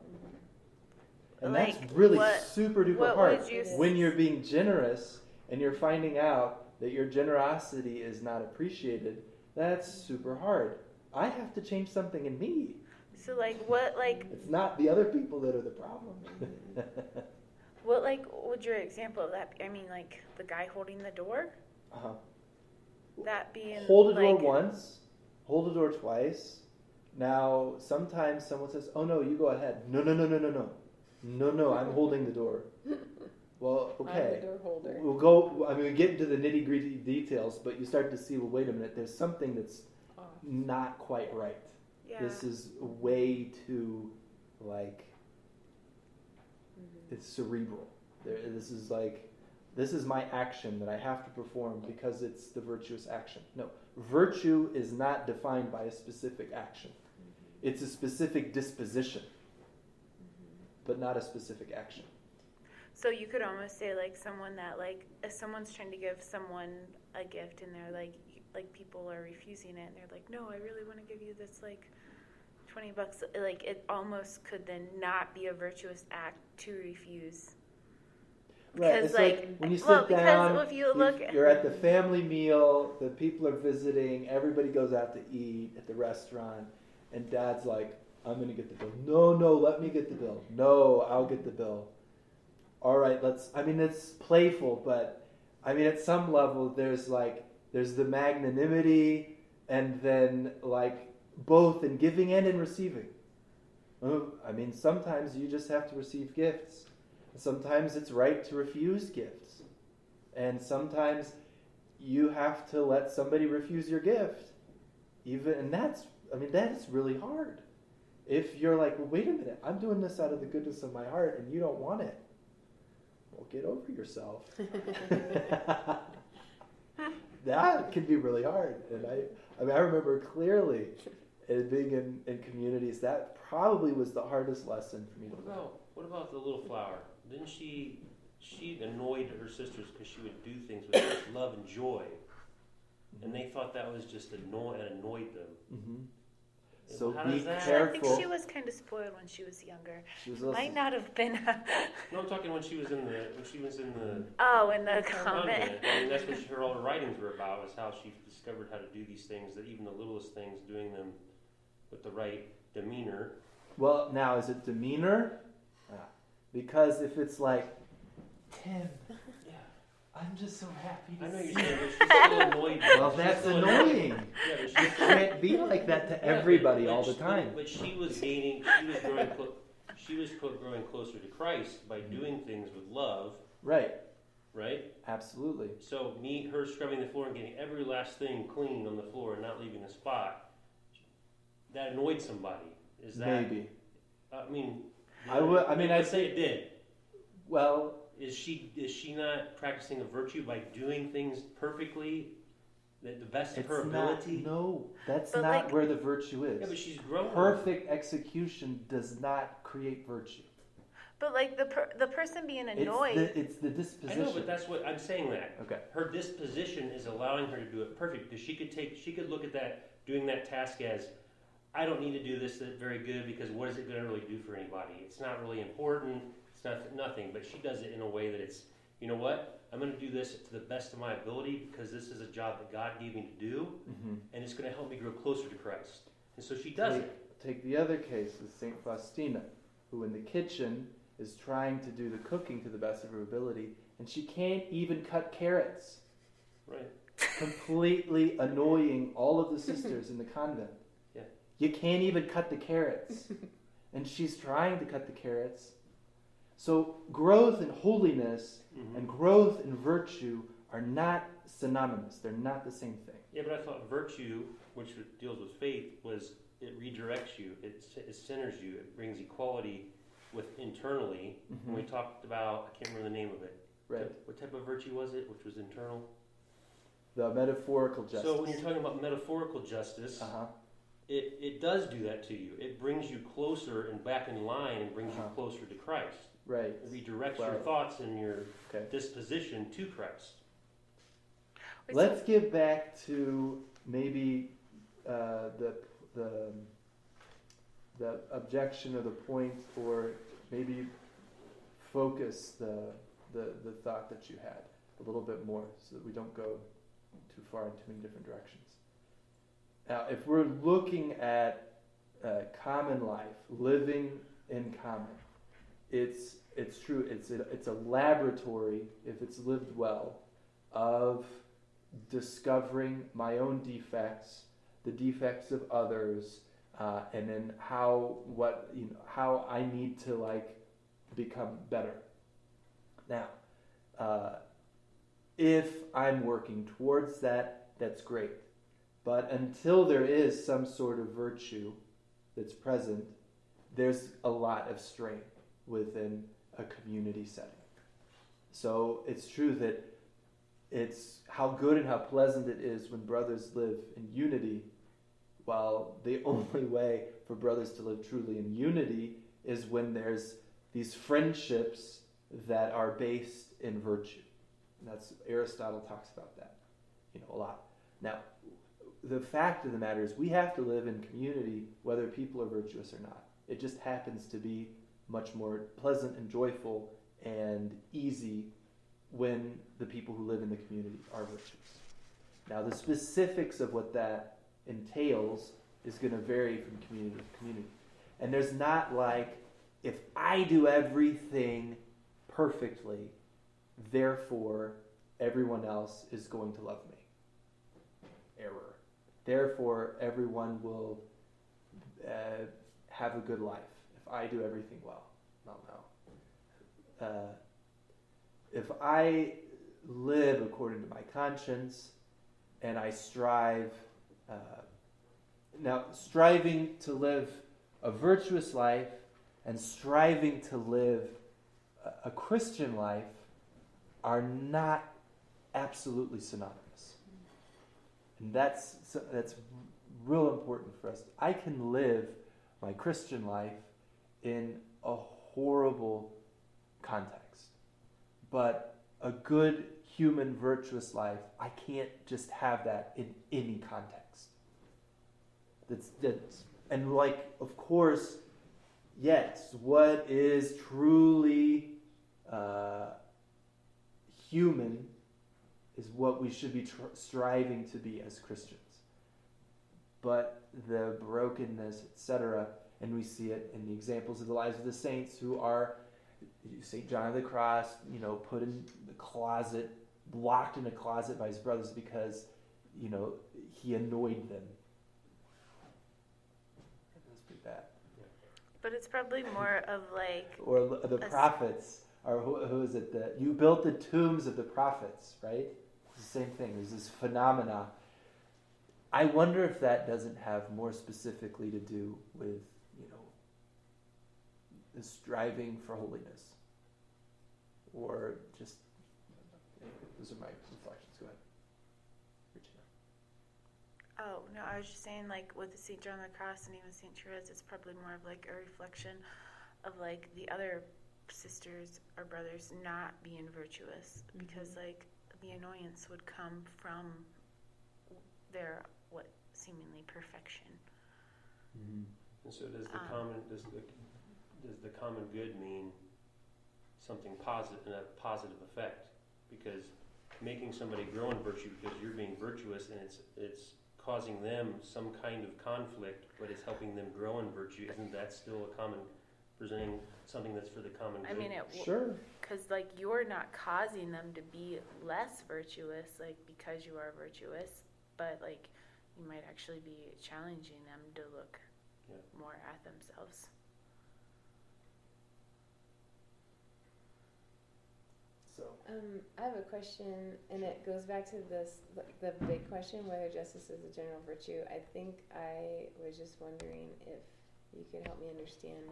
And that's Like, really what- super duper what hard. would you When you're being generous and you're finding out that your generosity is not appreciated, that's super hard. I have to change something in me. So like what like It's not the other people that are the problem. what like would your example of that be? I mean like the guy holding the door? Uh-huh. That being Hold a door like, once, hold a door twice. Now, sometimes someone says, "Oh no, you go ahead." No, I'm holding the door. Well, okay. I'm the door holder. We'll go. I mean, we get into the nitty gritty details, but you start to see. Well, wait a minute. There's something that's Off. not quite right. Yeah. This is way too like Mm-hmm. it's cerebral. This is my action that I have to perform because it's the virtuous action. No, virtue is not defined by a specific action. It's a specific disposition, but not a specific action. So you could almost say like someone that like if someone's trying to give someone a gift and they're like people are refusing it and they're like, no, I really want to give you this like $20. Like it almost could then not be a virtuous act to refuse. Right. Because It's like when you sit well, because down, if you look you're at the family meal, the people are visiting, everybody goes out to eat at the restaurant, and Dad's like, I'm going to get the bill. No, let me get the bill. No, I'll get the bill. all right, it's playful, but I mean, at some level, there's the magnanimity, and then like both in giving and in receiving. I mean, sometimes you just have to receive gifts. Sometimes it's right to refuse gifts. And sometimes you have to let somebody refuse your gift. That is really hard. If you're like, well, wait a minute, I'm doing this out of the goodness of my heart and you don't want it. Well, get over yourself. That can be really hard. And I remember clearly being in communities, that probably was the hardest lesson for me to learn. What about the little flower? Didn't she annoyed her sisters because she would do things with such love and joy, and they thought that was just annoyed them. Mm-hmm. So how be does that? careful. I think she was kind of spoiled when she was younger. She was Might not have been. No, I'm talking when she was in the Oh, in the convent. I mean, that's what all her writings were about, is how she discovered how to do these things, that even the littlest things, doing them with the right demeanor. Well, now, is it demeanor? Because if it's like, Tim, Yeah. I'm just so happy I to know see you're saying, you. but she's still annoyed. Well, that's She's still annoying. Yeah, but You she's can't be like that to everybody all the time. But she was growing closer to Christ by doing things with love, Right, right? absolutely. So her scrubbing the floor and getting every last thing clean on the floor and not leaving a spot, that annoyed somebody. Is that Maybe. I mean, I'd say it did. Well, Is she not practicing a virtue by doing things perfectly, the best of it's her ability? not. No, that's But not like- where the virtue is. Yeah, but she's growing. Perfect execution does not create virtue. But like the person being annoyed. It's the I disposition. know, but that's what I'm saying. That Okay. her disposition is allowing her to do it perfect, because she could look at doing that task as, I don't need to do this very good, because what is it going to really do for anybody? It's not really important. It's nothing. But she does it in a way that it's, you know what? I'm going to do this to the best of my ability, because this is a job that God gave me to do, Mm-hmm. and it's going to help me grow closer to Christ. And so she does it. Take the other case with St. Faustina, who in the kitchen is trying to do the cooking to the best of her ability, and she can't even cut carrots. Right. Completely annoying all of the sisters in the convent. Yeah. You can't even cut the carrots. And she's trying to cut the carrots. So growth in holiness Mm-hmm. and growth in virtue are not synonymous. They're not the same thing. Yeah, but I thought virtue, which deals with faith, was it redirects you, it centers you, it brings equality with internally. And we talked about, I can't remember the name of it. Right. What type of virtue was it, which was internal? The metaphorical justice. So when you're talking about metaphorical justice, Uh-huh. it does do that to you. It brings you closer and back in line and brings you closer to Christ. Right. It redirects your Well, thoughts and your okay. disposition to Christ. Let's get back to maybe the objection or the point, or maybe focus the thought that you had a little bit more, so that we don't go too far in too many different directions. Now, if we're looking at common life, living in common, it's true. It's a laboratory, if it's lived well, of discovering my own defects, the defects of others, and then how I need to become better. Now, if I'm working towards that, that's great. But until there is some sort of virtue that's present, there's a lot of strain within a community setting. So it's true that it's how good and how pleasant it is when brothers live in unity, while the only way for brothers to live truly in unity is when there's these friendships that are based in virtue. And that's Aristotle talks about that, a lot. Now, the fact of the matter is we have to live in community whether people are virtuous or not. It just happens to be much more pleasant and joyful and easy when the people who live in the community are virtuous. Now, the specifics of what that entails is going to vary from community to community. And there's not if I do everything perfectly, therefore everyone else is going to love me. Error. Therefore everyone will have a good life if I do everything well. No. If I live according to my conscience and I strive, now striving to live a virtuous life and striving to live a Christian life are not absolutely synonymous. And that's real important for us. I can live my Christian life in a horrible context, but a good human virtuous life, I can't just have that in any context. And like, of course, yes, what is truly human is what we should be striving to be as Christians. But the brokenness, etc., and we see it in the examples of the lives of the saints who are St. John of the Cross, put in the closet, locked in a closet by his brothers because, he annoyed them. That's pretty bad. But it's probably more of like... Or the prophets, or who is it? You built the tombs of the prophets, right? It's the same thing. There's this phenomena. I wonder if that doesn't have more specifically to do with, the striving for holiness. Or just, those are my reflections. Go ahead. Regina. Oh, no, I was just saying, like, with St. John of the Cross and even St. Therese, it's probably more of, like, a reflection of, like, the other sisters or brothers not being virtuous. Mm-hmm. Because, like, the annoyance would come from their, seemingly perfection. Mm-hmm. And so does the common good mean something positive and a positive effect? Because making somebody grow in virtue because you're being virtuous and it's causing them some kind of conflict, but it's helping them grow in virtue, isn't that still presenting something that's for the common good? I mean, sure. Because, like, you're not causing them to be less virtuous, like, because you are virtuous, but, like, you might actually be challenging them to look more at themselves. So, I have a question, and it goes back to the big question, whether justice is a general virtue. I think I was just wondering if you could help me understand,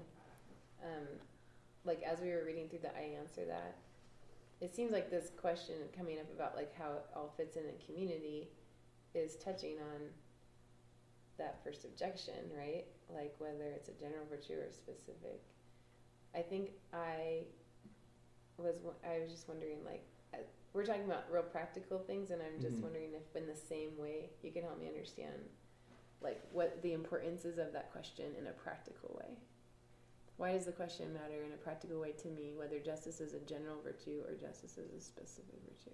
like, as we were reading through that, I answer that. It seems like this question coming up about, like, how it all fits in a community is touching on that first objection, right? Like, whether it's a general virtue or specific. I think I was just wondering, like, we're talking about real practical things, and I'm just wondering if in the same way you can help me understand, like, what the importance is of that question in a practical way. Why does the question matter in a practical way to me, whether justice is a general virtue or justice is a specific virtue?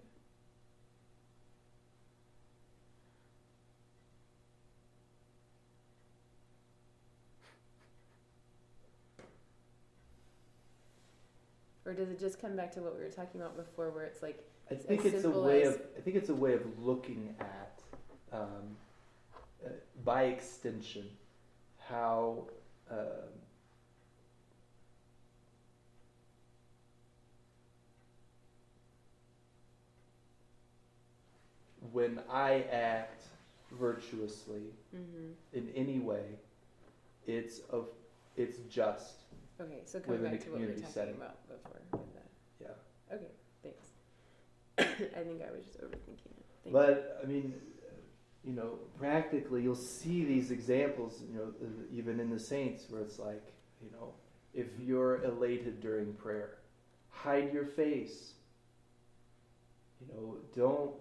Or does it just come back to what we were talking about before, where it's like I think it's a way of looking at, by extension, how when I act virtuously in any way, it's just. Okay, so coming back to what we were talking about before with that. Yeah. Okay, thanks. I think I was just overthinking it. But I mean, practically, you'll see these examples, even in the saints, where it's like, if you're elated during prayer, hide your face. Don't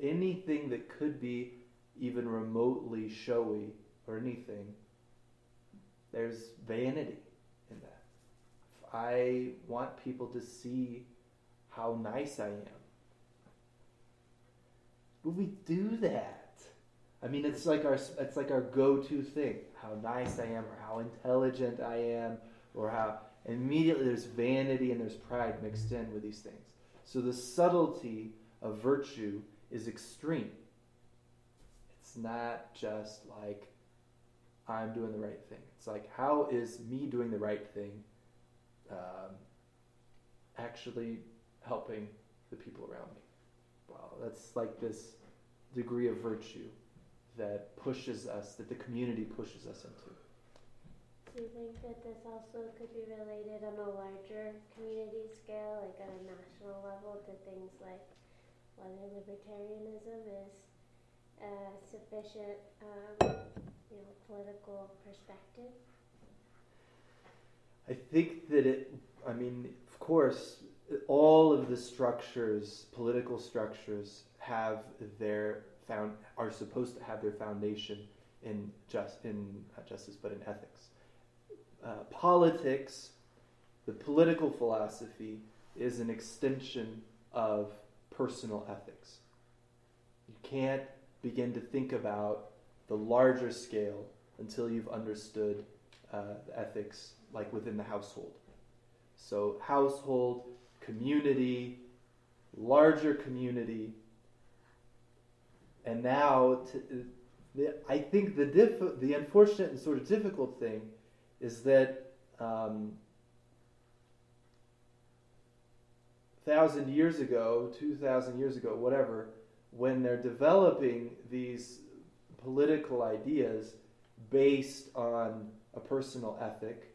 anything that could be even remotely showy or anything. There's vanity in that. I want people to see how nice I am. But we do that. I mean, it's like our go-to thing. How nice I am, or how intelligent I am, or how immediately there's vanity and there's pride mixed in with these things. So the subtlety of virtue is extreme. It's not just like I'm doing the right thing. It's like, how is me doing the right thing actually helping the people around me? Well, that's like this degree of virtue that pushes us, that the community pushes us into. Do you think that this also could be related on a larger community scale, like at a national level, to things like whether libertarianism is a sufficient, political perspective? I think that of course, all of the structures, political structures, are supposed to have their foundation in not justice, but in ethics. Politics, the political philosophy, is an extension of personal ethics. You can't begin to think about the larger scale until you've understood the ethics, like within the household. So household, community, larger community, and now I think the unfortunate and sort of difficult thing is that 1,000 years ago, 2,000 years ago, whatever, when they're developing these political ideas based on a personal ethic,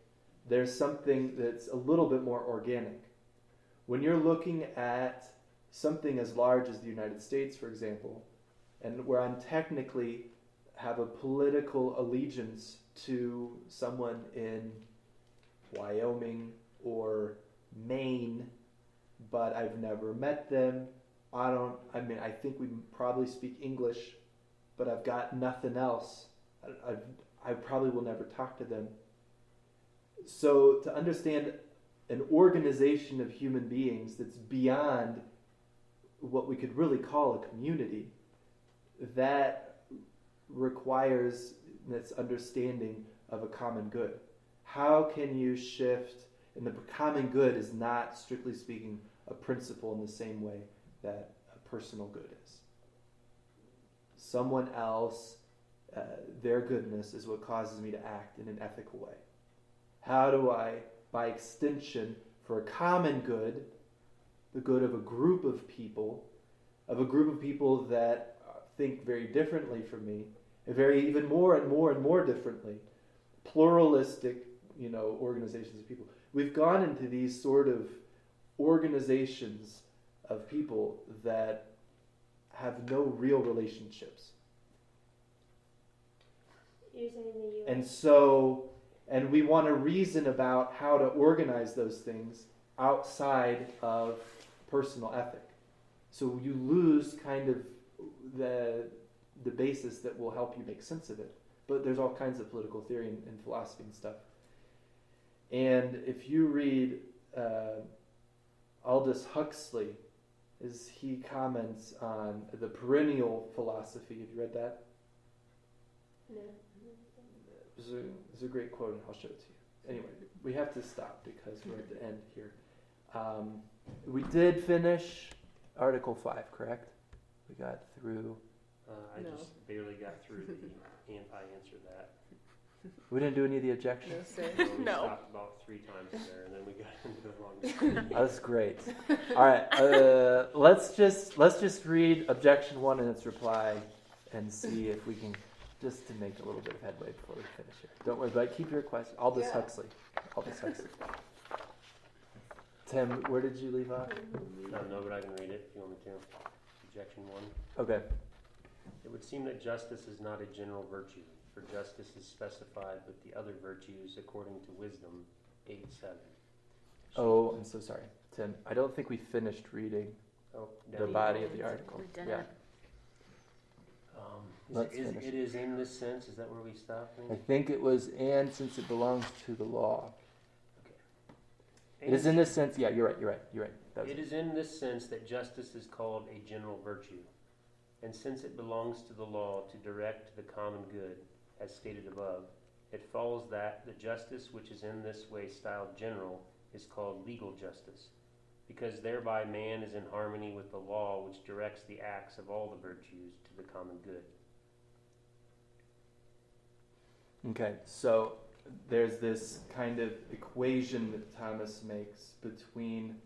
there's something that's a little bit more organic. When you're looking at something as large as the United States, for example, and where I'm technically have a political allegiance to someone in Wyoming or Maine, but I've never met them. I think we probably speak English, but I've got nothing else. I probably will never talk to them. So to understand an organization of human beings that's beyond what we could really call a community, that requires this understanding of a common good. How can you shift, and the common good is not, strictly speaking, a principle in the same way that a personal good is. Someone else, their goodness is what causes me to act in an ethical way. How do I, by extension, for a common good, the good of a group of people that think very differently from me, and even more and more and more differently, pluralistic, organizations of people. We've gone into these sort of organizations of people that have no real relationships. You're saying the U.S. And we want to reason about how to organize those things outside of personal ethic. So you lose kind of the basis that will help you make sense of it. But there's all kinds of political theory and philosophy and stuff. And if you read Aldous Huxley, he comments on the perennial philosophy. Have you read that? No. There's a great quote, and I'll show it to you. Anyway, we have to stop because we're at the end here. We did finish Article 5, correct? We got through... I just barely got through I answered that. We didn't do any of the objections? No, sir. We No. stopped about 3 times in there, and then we got into the long discussion. That's great. All right, let's just read Objection 1 and its reply and see if we can, just to make a little bit of headway before we finish here. Don't worry, but keep your question. Aldous Huxley. Tim, where did you leave off? No, but I can read it if you want me to. Objection 1. Okay. It would seem that justice is not a general virtue, for justice is specified with the other virtues according to Wisdom 8:7. Oh, I'm so sorry, Tim. I don't think we finished reading the body of the article. We didn't. Yeah. Let's finish. It is in this sense. Is that where we stopped? I think it was, and since it belongs to the law. Okay. It is in this sense. Yeah, you're right. It is in this sense that justice is called a general virtue, and since it belongs to the law to direct the common good, as stated above, it follows that the justice which is in this way styled general is called legal justice, because thereby man is in harmony with the law which directs the acts of all the virtues to the common good. Okay, so there's this kind of equation that Thomas makes between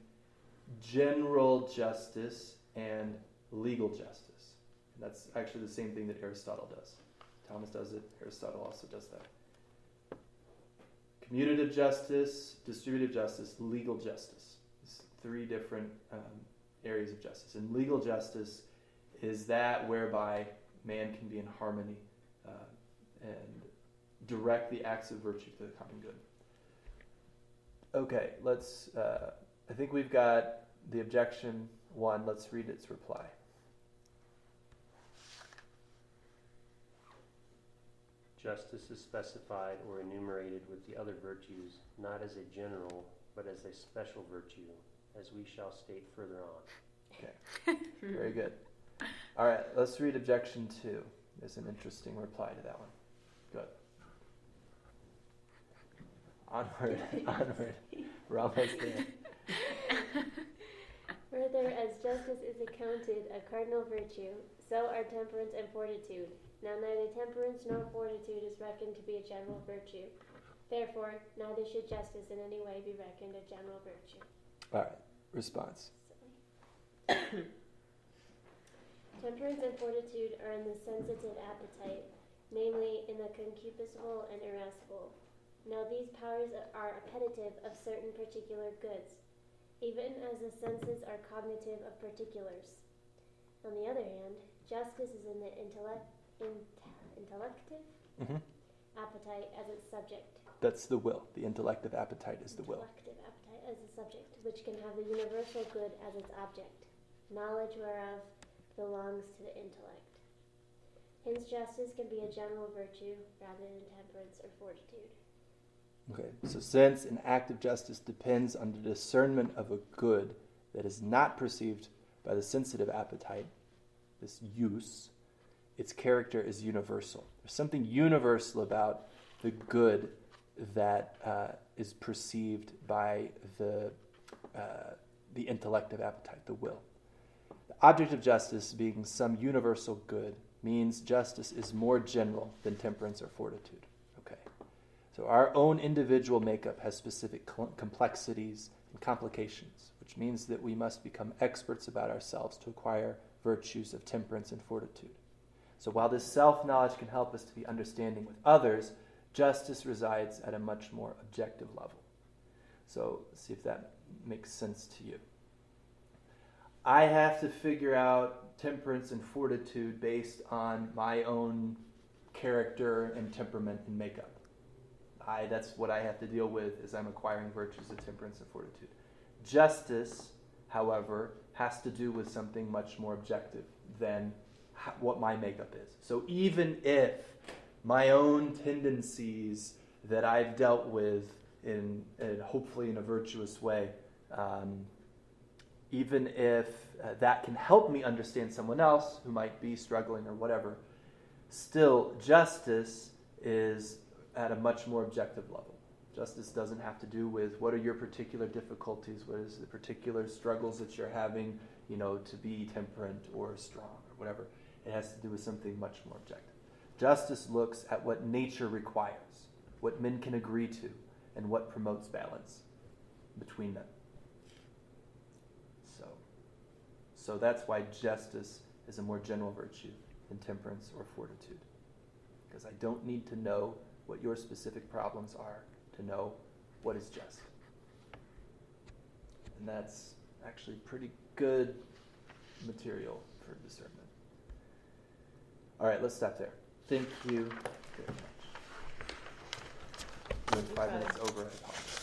general justice and legal justice. And that's actually the same thing that Aristotle does. Thomas does it, Aristotle also does that. Commutative justice, distributive justice, legal justice. It's three different areas of justice. And legal justice is that whereby man can be in harmony and direct the acts of virtue to the common good. Okay, let's, I think we've got the objection one. Let's read its reply. Justice is specified or enumerated with the other virtues, not as a general, but as a special virtue, as we shall state further on. Okay, very good. All right, let's read objection 2. There's an interesting reply to that one. Good. Onward, onward. We're almost there. Further, as justice is accounted a cardinal virtue, so are temperance and fortitude. Now neither temperance nor fortitude is reckoned to be a general virtue. Therefore, neither should justice in any way be reckoned a general virtue. All right, response. Temperance and fortitude are in the sensitive appetite, namely in the concupiscible and irascible. Now these powers are appetitive of certain particular goods, even as the senses are cognitive of particulars. On the other hand, justice is in the intellective appetite as its subject. That's the will. The intellective appetite is the will. Intellective appetite as its subject, which can have the universal good as its object, knowledge whereof belongs to the intellect. Hence justice can be a general virtue rather than temperance or fortitude. Okay, so since an act of justice depends on the discernment of a good that is not perceived by the sensitive appetite, this use, its character is universal. There's something universal about the good that is perceived by the intellective appetite, the will. The object of justice being some universal good means justice is more general than temperance or fortitude. Okay, so our own individual makeup has specific complexities and complications, which means that we must become experts about ourselves to acquire virtues of temperance and fortitude. So while this self-knowledge can help us to be understanding with others, justice resides at a much more objective level. So let's see if that makes sense to you. I have to figure out temperance and fortitude based on my own character and temperament and makeup. That's what I have to deal with as I'm acquiring virtues of temperance and fortitude. Justice, however, has to do with something much more objective than what my makeup is. So even if my own tendencies that I've dealt with in hopefully in a virtuous way, even if that can help me understand someone else who might be struggling or whatever, still justice is at a much more objective level. Justice doesn't have to do with what are your particular difficulties, what is the particular struggles that you're having, to be temperate or strong or whatever. It has to do with something much more objective. Justice looks at what nature requires, what men can agree to, and what promotes balance between them. So that's why justice is a more general virtue than temperance or fortitude. Because I don't need to know what your specific problems are to know what is just. And that's actually pretty good material for discernment. All right, let's stop there. Thank you very much. We're 5 minutes over, I apologize.